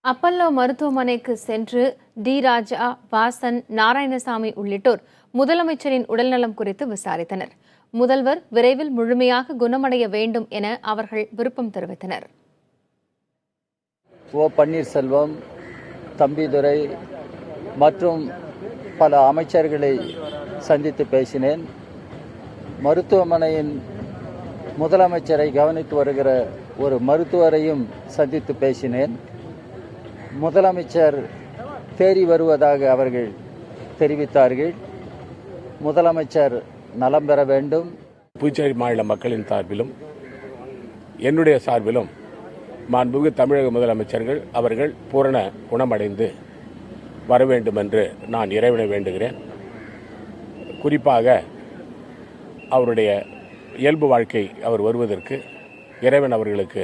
Apollo மருத்துவமனைக்கு சென்று D ராஜா, வாசன், நாராயணசாமி உள்ளிட்டோர் முதலமைச்சரின் உடல்நலம் குறித்து விசாரித்தனர். முதல்வர் விரைவில் முழுமையாக குணமடைய வேண்டும் என அவர்கள் விருப்பம் தெரிவித்தனர். ஓ பன்னீர்செல்வம், தம்பிதுரை மற்றும் பல அமைச்சர்களை சந்தித்து பேசினேன். மருத்துவமனையின் முதலமைச்சரை கவனித்து வருகிற ஒரு மருத்துவரையும் சந்தித்து பேசினேன். முதலமைச்சர் தேறி வருவதாக அவர்கள் தெரிவித்தார்கள். முதலமைச்சர் நலம் பெற வேண்டும். புதுச்சேரி மாநில மக்களின் சார்பிலும் என்னுடைய சார்பிலும் மாண்புமிகு தமிழக முதலமைச்சர்கள் அவர்கள் பூரண குணமடைந்து வர வேண்டும் என்று நான் இறைவனை வேண்டுகிறேன். குறிப்பாக அவருடைய இயல்பு வாழ்க்கை அவர் வருவதற்கு இறைவன் அவர்களுக்கு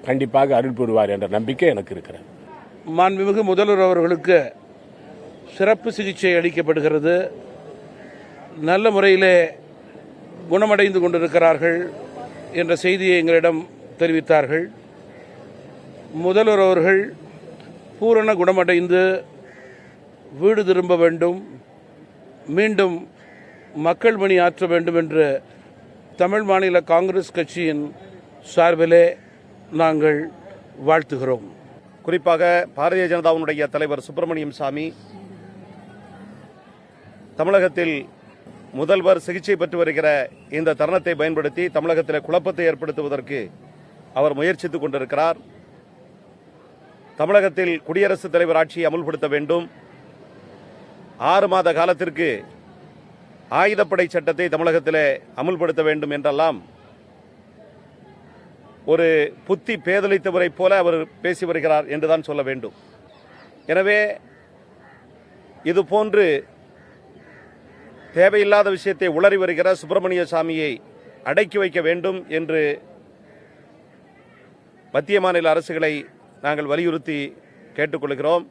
கண்டிப்பாக அருள் புரிவார் என்ற நம்பிக்கை எனக்கு இருக்கிறது. மாண்புமிகு முதல்வர் அவர்களுக்கு சிறப்பு சிகிச்சை அளிக்கப்படுகிறது. நல்ல முறையிலே குணமடைந்து கொண்டிருக்கிறார்கள் என்ற செய்தியை எங்களிடம் தெரிவித்தார்கள். முதல்வர் அவர்கள் பூரண குணமடைந்து வீடு திரும்ப வேண்டும், மீண்டும் மக்கள் பணி ஆற்ற வேண்டும் என்று தமிழ் மாநில காங்கிரஸ் கட்சியின் சார்பிலே நாங்கள் வாழ்த்துகிறோம். குறிப்பாக பாரதிய ஜனதாவுடைய தலைவர் சுப்பிரமணியம் சாமி தமிழகத்தில் முதல்வர் சிகிச்சை பெற்று வருகிற இந்த தருணத்தை பயன்படுத்தி தமிழகத்தில் குழப்பத்தை ஏற்படுத்துவதற்கு அவர் முயற்சித்துக் கொண்டிருக்கிறார். தமிழகத்தில் குடியரசுத் தலைவர் ஆட்சியை அமுல்படுத்த வேண்டும். 6 மாத காலத்திற்கு ஆயுதப்படை சட்டத்தை தமிழகத்தில் அமுல்படுத்த வேண்டும் என்றெல்லாம் ஒரு புத்தி பேதலித்தவரை போல அவர் பேசி வருகிறார் என்றுதான் சொல்ல வேண்டும். எனவே இதுபோன்று தேவையில்லாத விஷயத்தை உளறி வருகிற சுப்பிரமணிய சாமியை அடக்கி வைக்க வேண்டும் என்று மத்திய மாநில அரசுகளை நாங்கள் வலியுறுத்தி கேட்டுக்கொள்கிறோம்.